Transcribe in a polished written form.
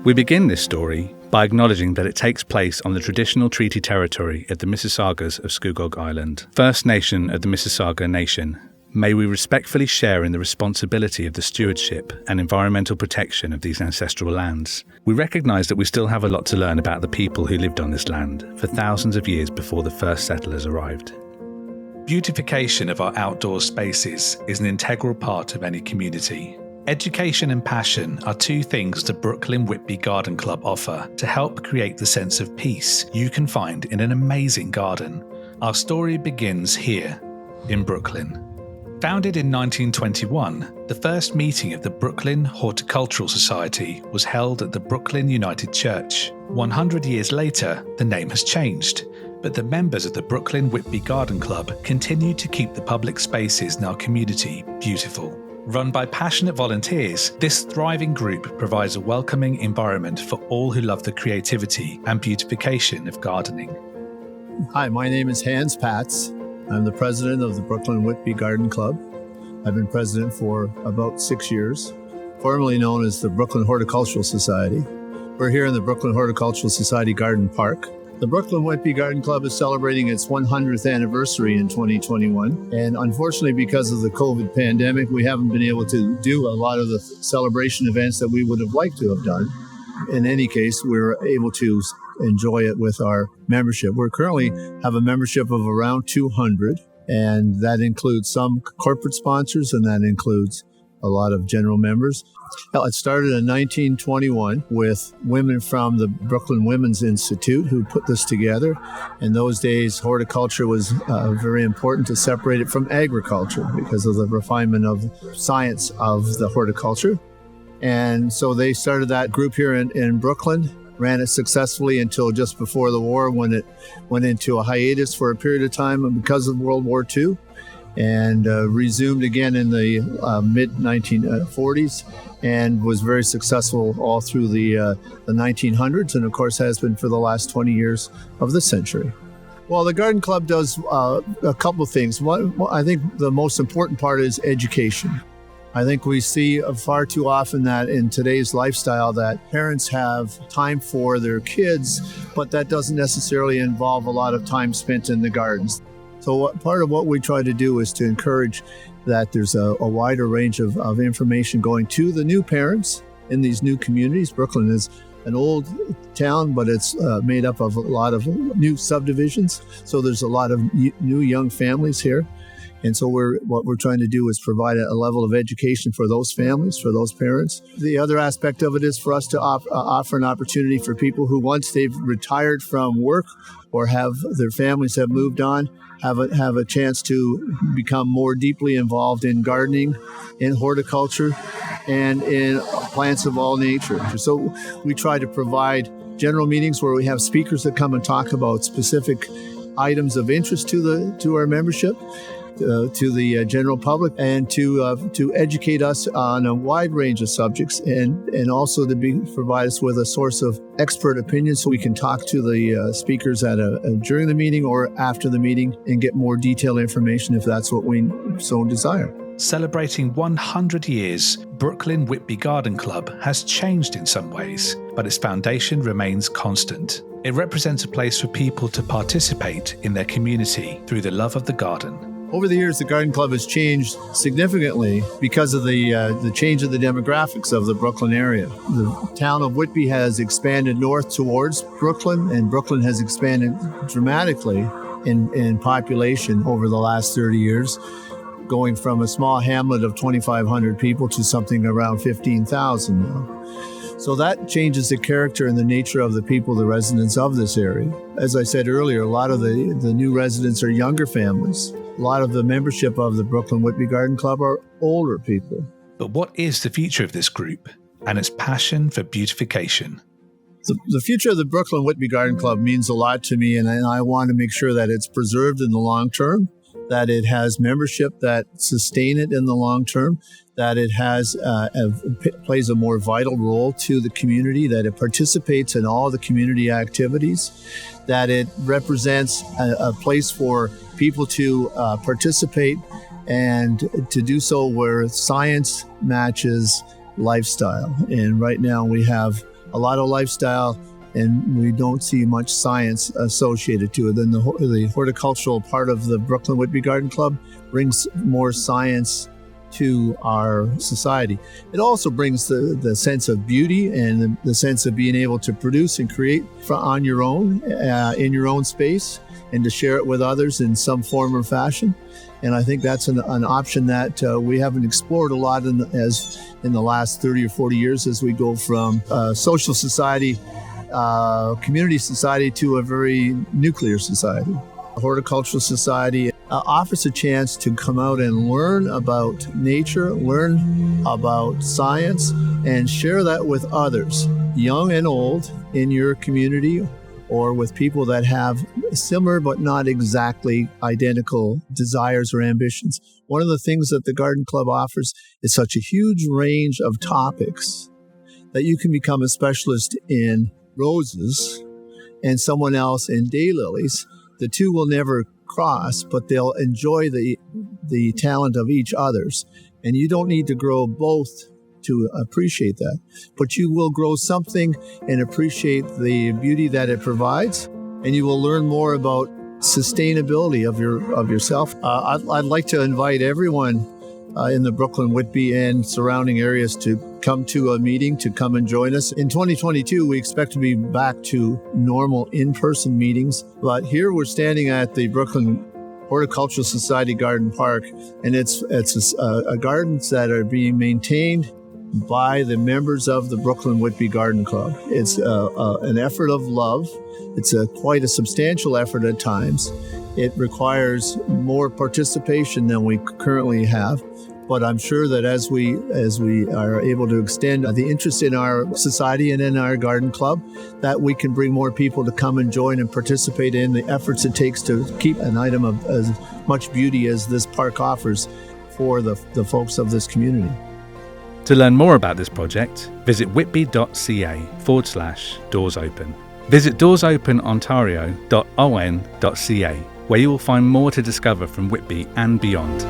We begin this story by acknowledging that it takes place on the traditional treaty territory of the Mississaugas of Scugog Island, First Nation of the Mississauga Nation. May we respectfully share in the responsibility of the stewardship and environmental protection of these ancestral lands. We recognise that we still have a lot to learn about the people who lived on this land for thousands of years before the first settlers arrived. Beautification of our outdoor spaces is an integral part of any community. Education and passion are two things the Brooklin Whitby Garden Club offer to help create the sense of peace you can find in an amazing garden. Our story begins here, in Brooklyn. Founded in 1921, the first meeting of the Brooklyn Horticultural Society was held at the Brooklyn United Church. 100 years later, the name has changed, but the members of the Brooklin Whitby Garden Club continue to keep the public spaces in our community beautiful. Run by passionate volunteers, this thriving group provides a welcoming environment for all who love the creativity and beautification of gardening. Hi, my name is Patz. I'm the president of the Brooklin Whitby Garden Club. I've been president for about 6 years, formerly known as the Brooklyn Horticultural Society. We're here in the Brooklyn Horticultural Society Garden Park. The Brooklyn Whitby Garden Club is celebrating its 100th anniversary in 2021. And unfortunately, because of the COVID pandemic, we haven't been able to do a lot of the celebration events that we would have liked to have done. In any case, we're able to enjoy it with our membership. We currently have a membership of around 200, and that includes some corporate sponsors, and that includes a lot of general members. It started in 1921 with women from the Brooklyn Women's Institute who put this together. In those days, horticulture was very important to separate it from agriculture because of the refinement of science of the horticulture. And so they started that group here in Brooklyn, ran it successfully until just before the war, when it went into a hiatus for a period of time because of World War II, and resumed again in the mid-1940s, and was very successful all through the 1900s, and of course has been for the last 20 years of the century. Well, the Garden Club does a couple of things. One, I think the most important part is education. I think we see far too often that in today's lifestyle that parents have time for their kids, but that doesn't necessarily involve a lot of time spent in the gardens. So part of what we try to do is to encourage that there's a wider range of information going to the new parents in these new communities. Brooklyn is an old town, but it's made up of a lot of new subdivisions. So there's a lot of new young families here. And so what we're trying to do is provide a level of education for those families, for those parents. The other aspect of it is for us to offer an opportunity for people who, once they've retired from work or have their families have moved on, have a chance to become more deeply involved in gardening, in horticulture, and in plants of all nature. So we try to provide general meetings where we have speakers that come and talk about specific items of interest to our membership, to the general public, and to educate us on a wide range of subjects, and also to provide us with a source of expert opinion so we can talk to the speakers during the meeting or after the meeting and get more detailed information if that's what we so desire. Celebrating 100 years, Brooklyn Whitby Garden Club has changed in some ways, but its foundation remains constant. It represents a place for people to participate in their community through the love of the garden. Over the years, the Garden Club has changed significantly because of the change of the demographics of the Brooklyn area. The town of Whitby has expanded north towards Brooklyn, and Brooklyn has expanded dramatically in population over the last 30 years, going from a small hamlet of 2,500 people to something around 15,000 now. So that changes the character and the nature of the people, the residents of this area. As I said earlier, a lot of the new residents are younger families. A lot of the membership of the Brooklyn Whitby Garden Club are older people. But what is the future of this group and its passion for beautification? The future of the Brooklyn Whitby Garden Club means a lot to me, and I want to make sure that it's preserved in the long term, that it has membership that sustain it in the long term, that it plays a more vital role to the community, that it participates in all the community activities, that it represents a place for people to participate and to do so where science matches lifestyle. And right now we have a lot of lifestyle, and we don't see much science associated to it. Then the horticultural part of the Brooklin Whitby Garden Club brings more science to our society. It also brings the sense of beauty and the sense of being able to produce and create on your own, in your own space, and to share it with others in some form or fashion. And I think that's an option that we haven't explored a lot in the last 30 or 40 years as we go from social society, community society to a very nuclear society. A horticultural society offers a chance to come out and learn about nature, learn about science, and share that with others, young and old, in your community, or with people that have similar but not exactly identical desires or ambitions. One of the things that the Garden Club offers is such a huge range of topics that you can become a specialist in roses and someone else in daylilies. The two will never cross, but they'll enjoy the talent of each other's. And you don't need to grow both to appreciate that, but you will grow something and appreciate the beauty that it provides, and you will learn more about sustainability of yourself. I'd like to invite everyone in the Brooklyn, Whitby, and surrounding areas to come to a meeting, to come and join us. In 2022, we expect to be back to normal in-person meetings, but here we're standing at the Brooklyn Horticultural Society Garden Park, and it's gardens that are being maintained by the members of the Brooklyn Whitby Garden Club. It's an effort of love. It's quite a substantial effort at times. It requires more participation than we currently have. But I'm sure that as we are able to extend the interest in our society and in our garden club, that we can bring more people to come and join and participate in the efforts it takes to keep an item of as much beauty as this park offers for the folks of this community. To learn more about this project, visit whitby.ca/doors open. Visit doorsopenontario.on.ca, where you will find more to discover from Whitby and beyond.